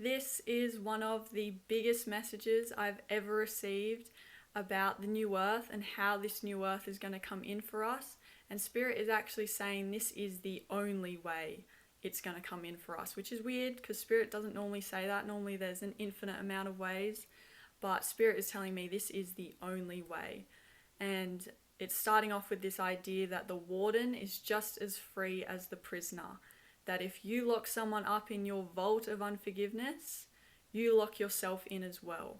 This is one of the biggest messages I've ever received about the new earth and how this new earth is going to come in for us. And Spirit is actually saying this is the only way it's going to come in for us, which is weird because Spirit doesn't normally say that. Normally there's an infinite amount of ways, but Spirit is telling me this is the only way. And it's starting off with this idea that the warden is just as free as the prisoner. That if you lock someone up in your vault of unforgiveness, you lock yourself in as well.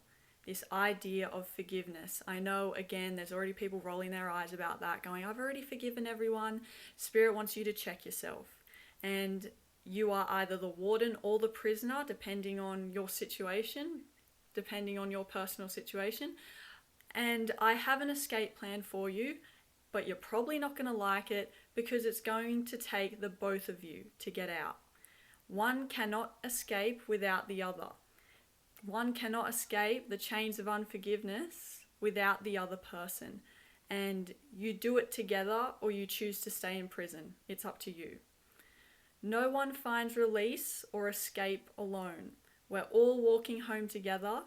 This idea of forgiveness. I know, again, there's already people rolling their eyes about that, going, I've already forgiven everyone. Spirit wants you to check yourself. And you are either the warden or the prisoner, depending on your situation, depending on your personal situation. And I have an escape plan for you, but you're probably not going to like it because it's going to take the both of you to get out. One cannot escape without the other. One cannot escape the chains of unforgiveness without the other person. And you do it together or you choose to stay in prison. It's up to you. No one finds release or escape alone. We're all walking home together.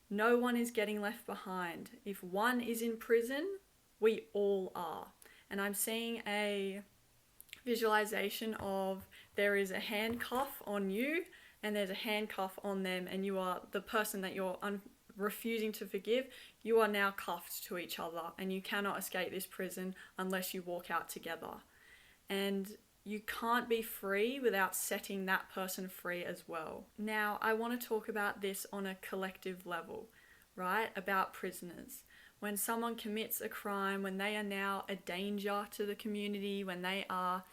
No one is getting left behind. If one is in prison, we all are. And I'm seeing a visualization of there is a handcuff on you and there's a handcuff on them, and you are the person that you're refusing to forgive. You are now cuffed to each other and you cannot escape this prison unless you walk out together. And you can't be free without setting that person free as well. Now, I want to talk about this on a collective level, right? About prisoners. When someone commits a crime, when they are now a danger to the community, when they are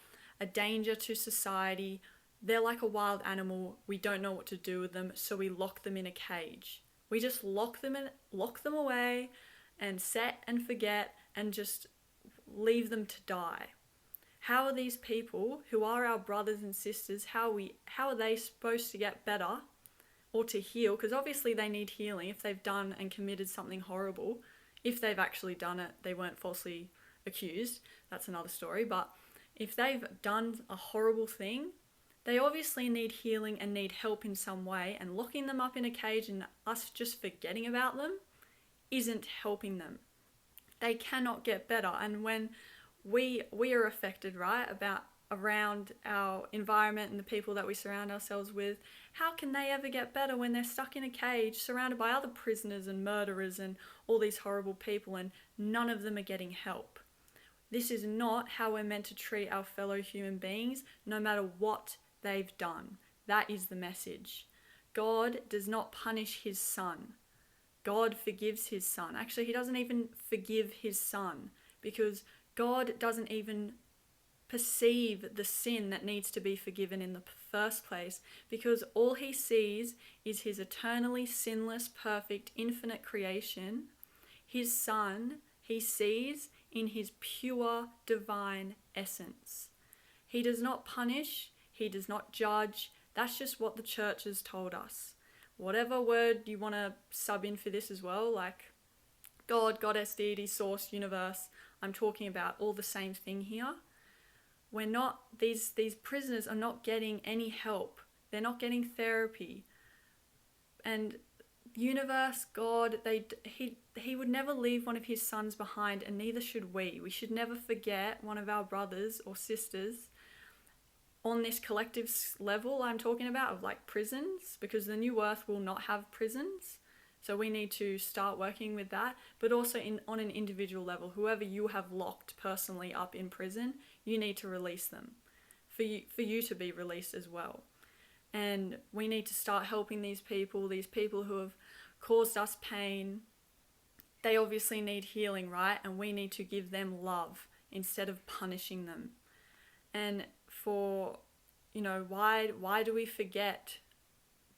a danger to society, they're like a wild animal. We don't know what to do with them, so we lock them in a cage. We just lock them away and set and forget and just leave them to die. How are these people who are our brothers and sisters, how are they supposed to get better or to heal? Because obviously they need healing if they've done and committed something horrible. If they've actually done it, they weren't falsely accused. That's another story. But if they've done a horrible thing, they obviously need healing and need help in some way. And locking them up in a cage and us just forgetting about them isn't helping them. They cannot get better. And when we are affected, right, around our environment and the people that we surround ourselves with, how can they ever get better when they're stuck in a cage surrounded by other prisoners and murderers and all these horrible people, and none of them are getting help? This is not how we're meant to treat our fellow human beings, no matter what they've done. That is the message. God does not punish his son. God forgives his son. Actually, he doesn't even forgive his son, because God doesn't even perceive the sin that needs to be forgiven in the first place, because all he sees is his eternally sinless, perfect, infinite creation. His son he sees in his pure divine essence. He does not punish, he does not judge. That's just what the church has told us. Whatever word you want to sub in for this as well, like God, goddess, deity, source, universe, I'm talking about all the same thing here. We're not, these prisoners are not getting any help. They're not getting therapy. And universe, God, he would never leave one of his sons behind, and neither should we. We should never forget one of our brothers or sisters on this collective level I'm talking about, of like prisons, because the new earth will not have prisons. So we need to start working with that, but also on an individual level. Whoever you have locked personally up in prison, you need to release them for you to be released as well. And we need to start helping these people who have caused us pain. They obviously need healing, right? And we need to give them love instead of punishing them. And for, why do we forget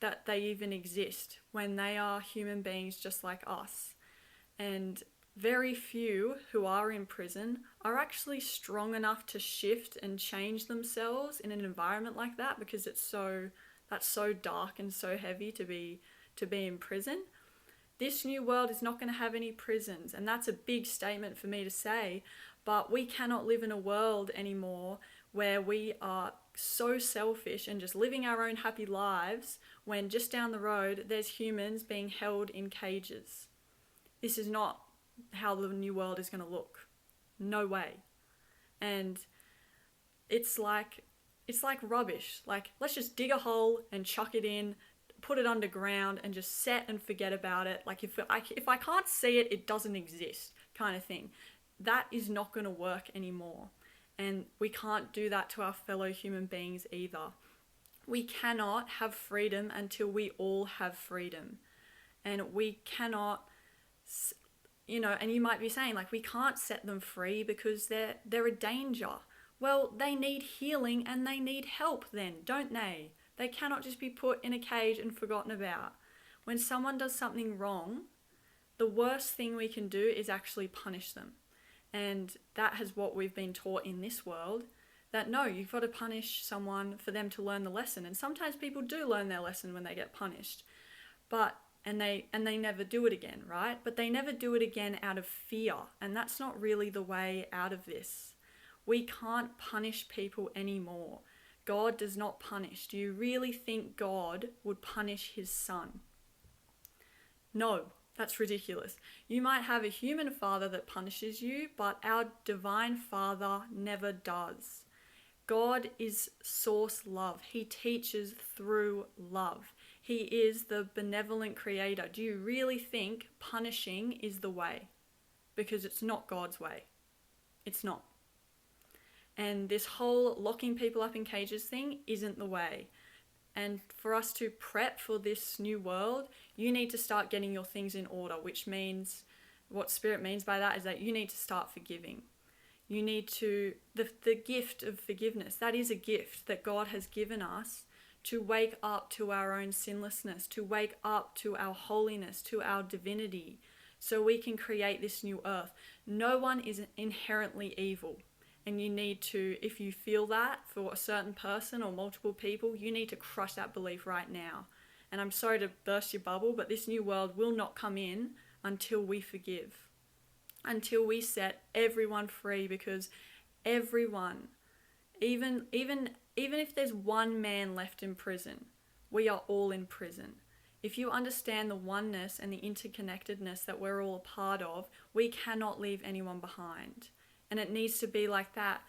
that they even exist when they are human beings just like us? And very few who are in prison are actually strong enough to shift and change themselves in an environment like that, because that's so dark and so heavy to be in prison. This new world is not going to have any prisons, and that's a big statement for me to say, but we cannot live in a world anymore where we are so selfish and just living our own happy lives when just down the road there's humans being held in cages. This is not how the new world is going to look. No way. And it's like rubbish. Like, let's just dig a hole and chuck it in, put it underground and just set and forget about it. Like, if I can't see it, it doesn't exist, kind of thing. That is not going to work anymore. And we can't do that to our fellow human beings either. We cannot have freedom until we all have freedom. And we cannot, and you might be saying, like, we can't set them free because they're a danger. Well, they need healing and they need help then, don't they? They cannot just be put in a cage and forgotten about. When someone does something wrong, the worst thing we can do is actually punish them. And that is what we've been taught in this world, that no, you've got to punish someone for them to learn the lesson. And sometimes people do learn their lesson when they get punished. And they never do it again, right? But they never do it again out of fear. And that's not really the way out of this. We can't punish people anymore. God does not punish. Do you really think God would punish his son? No. That's ridiculous. You might have a human father that punishes you, but our divine Father never does. God is source love. He teaches through love. He is the benevolent creator. Do you really think punishing is the way? Because it's not God's way. It's not. And this whole locking people up in cages thing isn't the way. And for us to prep for this new world, you need to start getting your things in order, which means, what Spirit means by that is that you need to start forgiving. You need to, the gift of forgiveness, that is a gift that God has given us to wake up to our own sinlessness, to wake up to our holiness, to our divinity, so we can create this new earth. No one is inherently evil. And you need to, if you feel that for a certain person or multiple people, you need to crush that belief right now. And I'm sorry to burst your bubble, but this new world will not come in until we forgive. Until we set everyone free, because everyone, even if there's one man left in prison, we are all in prison. If you understand the oneness and the interconnectedness that we're all a part of, we cannot leave anyone behind. And it needs to be like that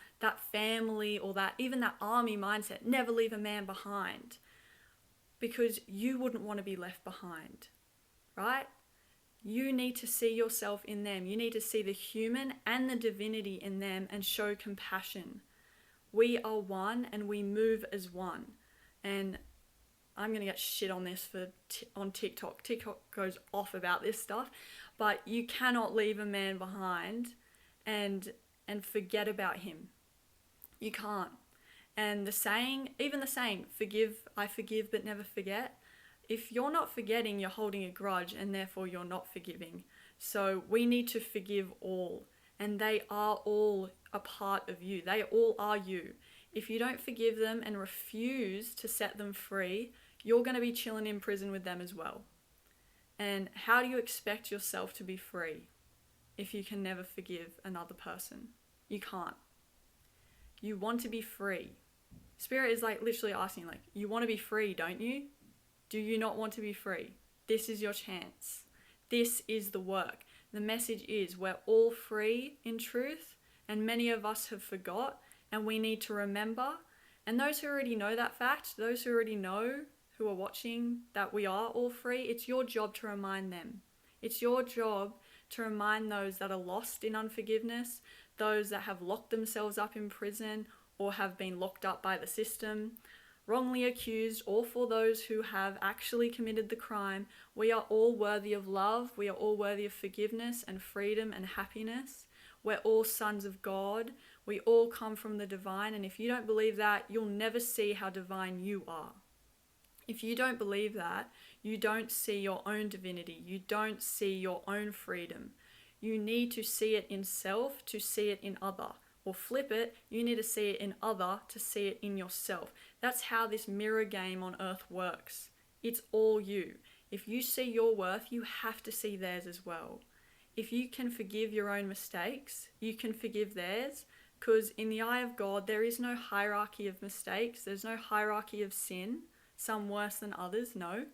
family or even that army mindset, never leave a man behind. Because you wouldn't want to be left behind, right? You need to see yourself in them. You need to see the human and the divinity in them and show compassion. We are one and we move as one. And I'm going to get shit on this on TikTok. TikTok goes off about this stuff. But you cannot leave a man behind and forget about him. You can't. And even the saying, I forgive but never forget. If you're not forgetting, you're holding a grudge and therefore you're not forgiving. So we need to forgive all. And they are all a part of you. They all are you. If you don't forgive them and refuse to set them free, you're going to be chilling in prison with them as well. And how do you expect yourself to be free if you can never forgive another person? You can't. You want to be free. Spirit is like literally asking, like, you want to be free, don't you? Do you not want to be free? This is your chance. This is the work. The message is we're all free in truth, and many of us have forgot, and we need to remember. And those who already know that fact, those who already know, who are watching, that we are all free, it's your job to remind them. It's your job to remind those that are lost in unforgiveness, those that have locked themselves up in prison or have been locked up by the system, wrongly accused, or for those who have actually committed the crime. We are all worthy of love. We are all worthy of forgiveness and freedom and happiness. We're all sons of God. We all come from the divine. And if you don't believe that, you'll never see how divine you are. If you don't believe that, you don't see your own divinity. You don't see your own freedom. You need to see it in self to see it in other. Or flip it, you need to see it in other to see it in yourself. That's how this mirror game on earth works. It's all you. If you see your worth, you have to see theirs as well. If you can forgive your own mistakes, you can forgive theirs, Because in the eye of God, there is no hierarchy of mistakes. There's no hierarchy of sin, some worse than others. No.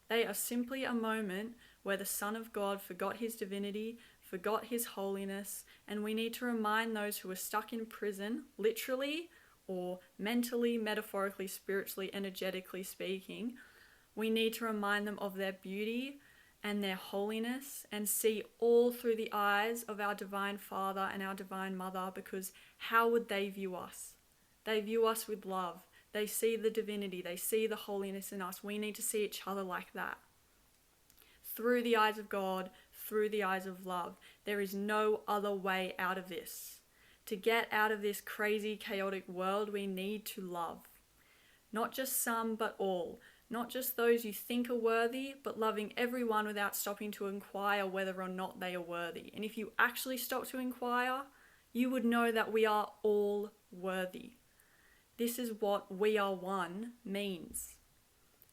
They are simply a moment where the Son of God forgot his divinity, forgot his holiness, and we need to remind those who are stuck in prison, literally or mentally, metaphorically, spiritually, energetically speaking, we need to remind them of their beauty and their holiness and see all through the eyes of our Divine Father and our Divine Mother, because how would they view us? They view us with love. They see the divinity. They see the holiness in us. We need to see each other like that. Through the eyes of God, through the eyes of love. There is no other way out of this. To get out of this crazy, chaotic world, we need to love. Not just some, but all. Not just those you think are worthy, but loving everyone without stopping to inquire whether or not they are worthy. And if you actually stop to inquire, you would know that we are all worthy. This is what "we are one" means.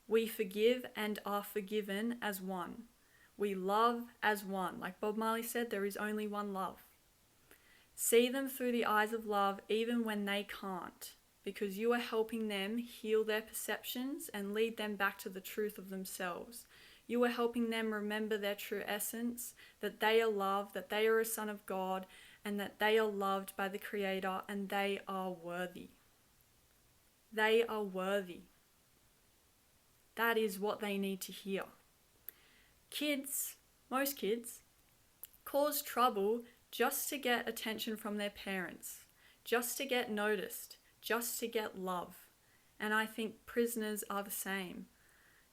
We forgive and are forgiven as one. We love as one. Like Bob Marley said, there is only one love. See them through the eyes of love even when they can't, because you are helping them heal their perceptions and lead them back to the truth of themselves. You are helping them remember their true essence, that they are loved, that they are a son of God, and that they are loved by the Creator, and they are worthy. They are worthy. That is what they need to hear. Kids, most kids, cause trouble just to get attention from their parents, just to get noticed, just to get love. And I think prisoners are the same,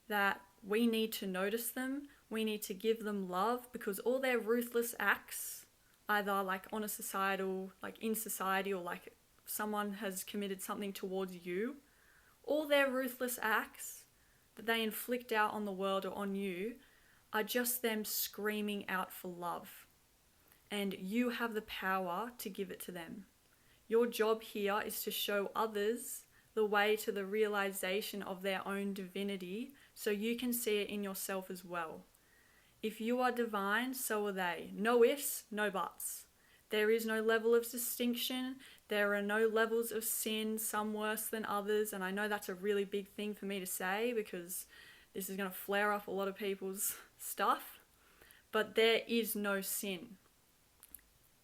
that we need to notice them, we need to give them love, because all their ruthless acts, either like on a societal, like in society, or like someone has committed something towards you, all their ruthless acts that they inflict out on the world or on you are just them screaming out for love. And you have the power to give it to them. Your job here is to show others the way to the realization of their own divinity, so you can see it in yourself as well. If you are divine, so are they. No ifs, no buts. There is no level of distinction. There are no levels of sin, some worse than others. And I know that's a really big thing for me to say, because this is going to flare up a lot of people's stuff. But there is no sin.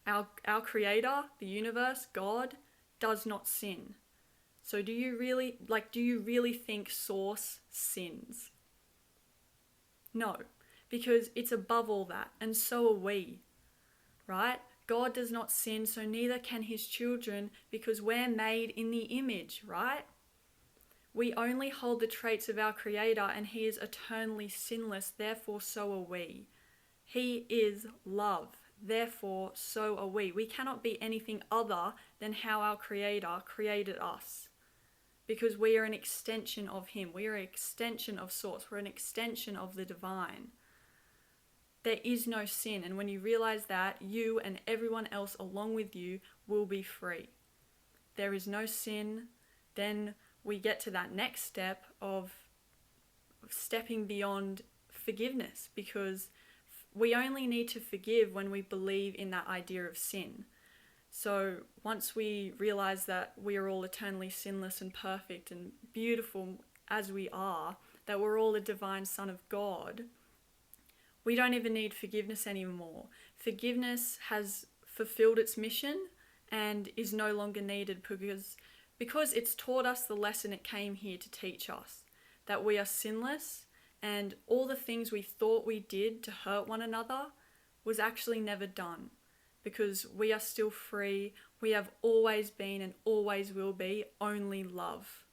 Our Creator, the universe, God, does not sin. So do you really think Source sins? No, because it's above all that, and so are we, right? God does not sin, so neither can his children, because we're made in the image, right? We only hold the traits of our Creator, and he is eternally sinless, therefore so are we. He is love. Therefore, so are we. We cannot be anything other than how our Creator created us, because we are an extension of him. We are an extension of Source. We're an extension of the divine. There is no sin, and when you realize that, you and everyone else along with you will be free. There is no sin. Then we get to that next step of stepping beyond forgiveness, because we only need to forgive when we believe in that idea of sin. So once we realize that we are all eternally sinless and perfect and beautiful as we are, that we're all a divine Son of God, we don't even need forgiveness anymore. Forgiveness has fulfilled its mission and is no longer needed, because it's taught us the lesson it came here to teach us, that we are sinless, and all the things we thought we did to hurt one another was actually never done, because we are still free. We have always been and always will be only love.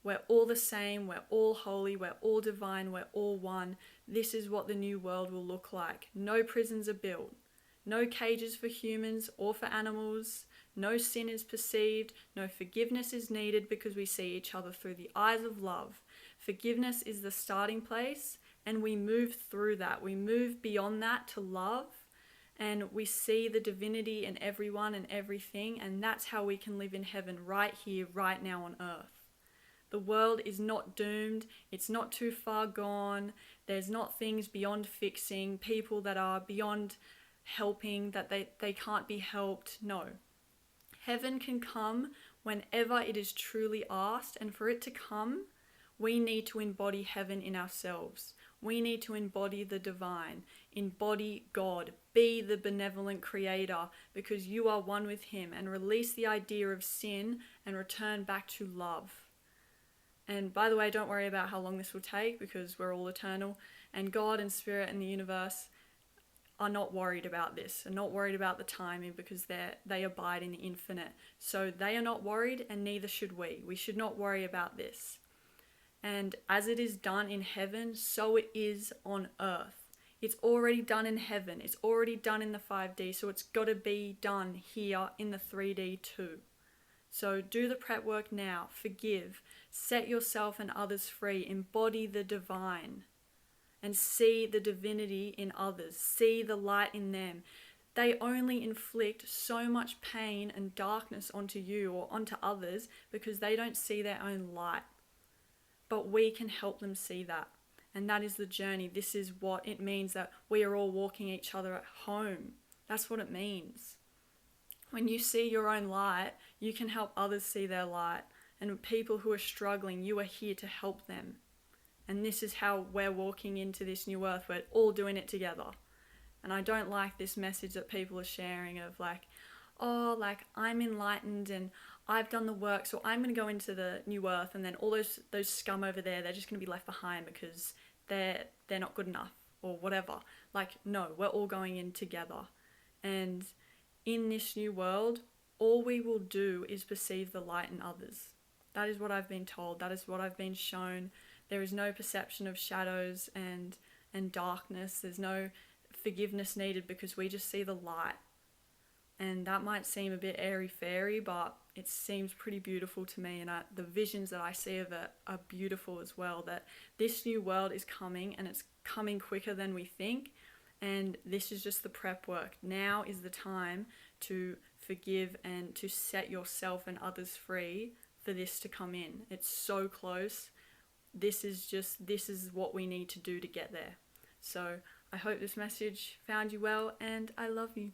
We're all the same, we're all holy, we're all divine, we're all one. This is what the new world will look like. No prisons are built, no cages for humans or for animals, no sin is perceived, no forgiveness is needed, because we see each other through the eyes of love. Forgiveness is the starting place, and we move through that. We move beyond that to love, and we see the divinity in everyone and everything, and that's how we can live in heaven right here, right now on earth. The world is not doomed. It's not too far gone. There's not things beyond fixing, people that are beyond helping, that they can't be helped. No. Heaven can come whenever it is truly asked, and for it to come, we need to embody heaven in ourselves. We need to embody the divine, embody God, be the benevolent creator, because you are one with him, and release the idea of sin and return back to love. And by the way, don't worry about how long this will take, because we're all eternal, and God and Spirit and the universe are not worried about this, are not worried about the timing, because they abide in the infinite. So they are not worried, and neither should we. We should not worry about this. And as it is done in heaven, so it is on earth. It's already done in heaven. It's already done in the 5D, so it's got to be done here in the 3D too. So do the prep work now. Forgive. Set yourself and others free. Embody the divine. And see the divinity in others. See the light in them. They only inflict so much pain and darkness onto you or onto others because they don't see their own light. But we can help them see that. And that is the journey. This is what it means that we are all walking each other at home. That's what it means. When you see your own light, you can help others see their light. And people who are struggling, you are here to help them. And this is how we're walking into this new earth. We're all doing it together. And I don't like this message that people are sharing of like, oh, like I'm enlightened and I've done the work, so I'm going to go into the new earth, and then all those scum over there, they're just going to be left behind because they're not good enough or whatever. Like, no, we're all going in together. And in this new world, all we will do is perceive the light in others. That is what I've been told. That is what I've been shown. There is no perception of shadows and darkness. There's no forgiveness needed because we just see the light. And that might seem a bit airy-fairy, but it seems pretty beautiful to me. And the visions that I see of it are beautiful as well. That this new world is coming, and it's coming quicker than we think. And this is just the prep work. Now is the time to forgive and to set yourself and others free for this to come in. It's so close. This is what we need to do to get there. So I hope this message found you well, and I love you.